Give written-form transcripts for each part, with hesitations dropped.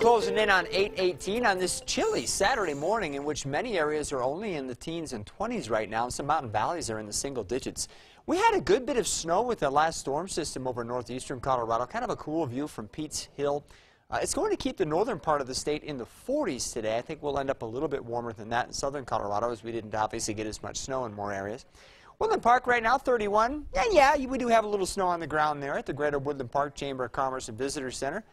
Closing in on 8:18 on this chilly Saturday morning in which many areas are only in the teens and 20s right now, and some mountain valleys are in the single digits. We had a good bit of snow with the last storm system over northeastern Colorado. Kind of a cool view from Pete's Hill. It's going to keep the northern part of the state in the 40s today. I think we'll end up a little bit warmer than that in southern Colorado, as we didn't obviously get as much snow in more areas. Woodland Park right now, 31. Yeah, we do have a little snow on the ground there at the Greater Woodland Park Chamber of Commerce and Visitor Center.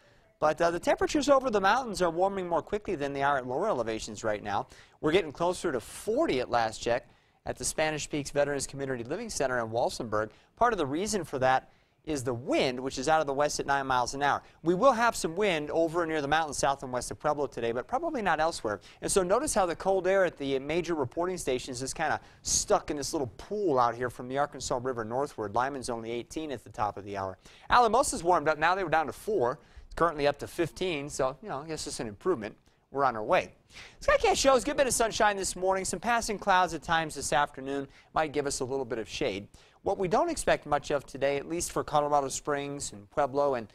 But the temperatures over the mountains are warming more quickly than they are at lower elevations right now. We're getting closer to 40 at last check at the Spanish Peaks Veterans Community Living Center in Walsenburg. Part of the reason for that is the wind, which is out of the west at 9 miles an hour. We will have some wind over near the mountains south and west of Pueblo today, but probably not elsewhere. And so notice how the cold air at the major reporting stations is kind of stuck in this little pool out here from the Arkansas River northward. Lyman's only 18 at the top of the hour. Alamosa's warmed up. Now they were down to 4. Currently up to 15, so, I guess it's an improvement. We're on our way. Skycast shows good bit of sunshine this morning. Some passing clouds at times this afternoon might give us a little bit of shade. What we don't expect much of today, at least for Colorado Springs and Pueblo and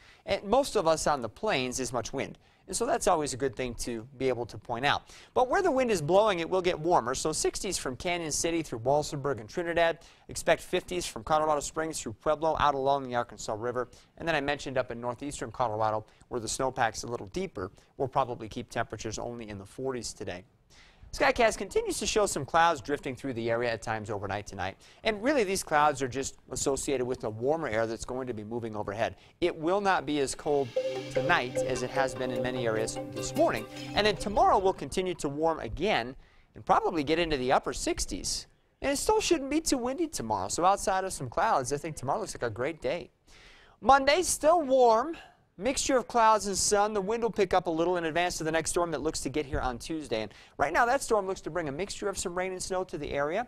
most of us on the plains, is much wind. And so that's always a good thing to be able to point out. But where the wind is blowing, it will get warmer. So 60s from Canyon City through Walsenburg and Trinidad. Expect 50s from Colorado Springs through Pueblo out along the Arkansas River. And then I mentioned up in northeastern Colorado where the snowpack's a little deeper. We'll probably keep temperatures only in the 40s today. Skycast continues to show some clouds drifting through the area at times overnight tonight. And really these clouds are just associated with the warmer air that's going to be moving overhead. It will not be as cold tonight as it has been in many areas this morning. And then tomorrow will continue to warm again and probably get into the upper 60s. And it still shouldn't be too windy tomorrow. So outside of some clouds, I think tomorrow looks like a great day. Monday, still warm. Mixture of clouds and sun. The wind will pick up a little in advance to the next storm that looks to get here on Tuesday. And right now that storm looks to bring a mixture of some rain and snow to the area.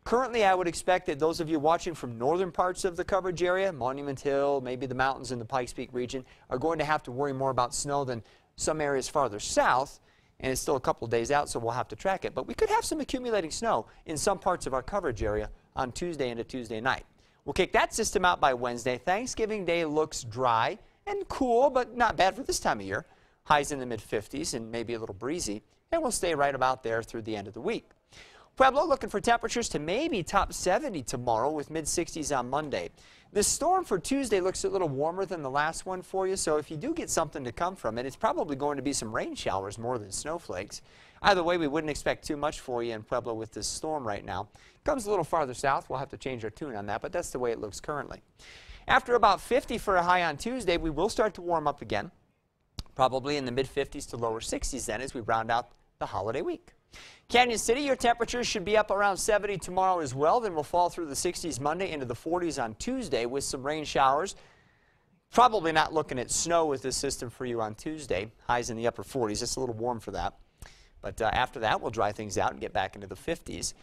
Currently I would expect that those of you watching from northern parts of the coverage area, Monument Hill, maybe the mountains in the Pikes Peak region, are going to have to worry more about snow than some areas farther south. And it's still a couple of days out, so we'll have to track it. But we could have some accumulating snow in some parts of our coverage area on Tuesday into Tuesday night. We'll kick that system out by Wednesday. Thanksgiving Day looks dry and cool, but not bad for this time of year. Highs in the mid-50s and maybe a little breezy, and we'll stay right about there through the end of the week. Pueblo looking for temperatures to maybe top 70 tomorrow with mid-60s on Monday. The storm for Tuesday looks a little warmer than the last one for you, so if you do get something to come from it, it's probably going to be some rain showers more than snowflakes. Either way, we wouldn't expect too much for you in Pueblo with this storm right now. Comes a little farther south. We'll have to change our tune on that, but that's the way it looks currently. After about 50 for a high on Tuesday, we will start to warm up again, probably in the mid-50s to lower 60s then as we round out the holiday week. Canyon City, your temperatures should be up around 70 tomorrow as well. Then we'll fall through the 60s Monday into the 40s on Tuesday with some rain showers. Probably not looking at snow with this system for you on Tuesday. Highs in the upper 40s. It's a little warm for that. But after that, we'll dry things out and get back into the 50s.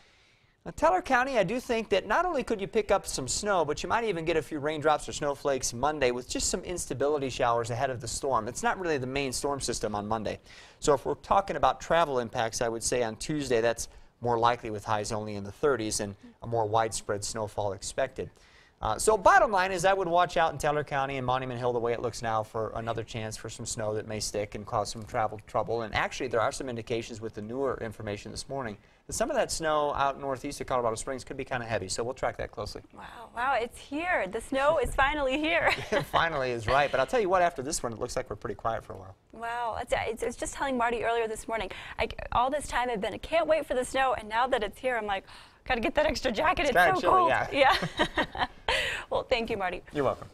Now, Teller County, I do think that not only could you pick up some snow, but you might even get a few raindrops or snowflakes Monday with just some instability showers ahead of the storm. It's not really the main storm system on Monday. So if we're talking about travel impacts, I would say on Tuesday that's more likely with highs only in the 30s and a more widespread snowfall expected. So bottom line is I would watch out in Teller County and Monument Hill the way it looks now for another chance for some snow that may stick and cause some travel trouble. And actually there are some indications with the newer information this morning that some of that snow out northeast of Colorado Springs could be kind of heavy. So we'll track that closely. Wow, it's here. The snow is finally here. It finally is right. But I'll tell you what, after this one, it looks like we're pretty quiet for a while. Wow. I was just telling Marty earlier this morning, all this time I've been, I can't wait for the snow. And now that it's here, I'm like, got to get that extra jacket. It's so chilly, cold. Yeah. Well, thank you, Marty. You're welcome.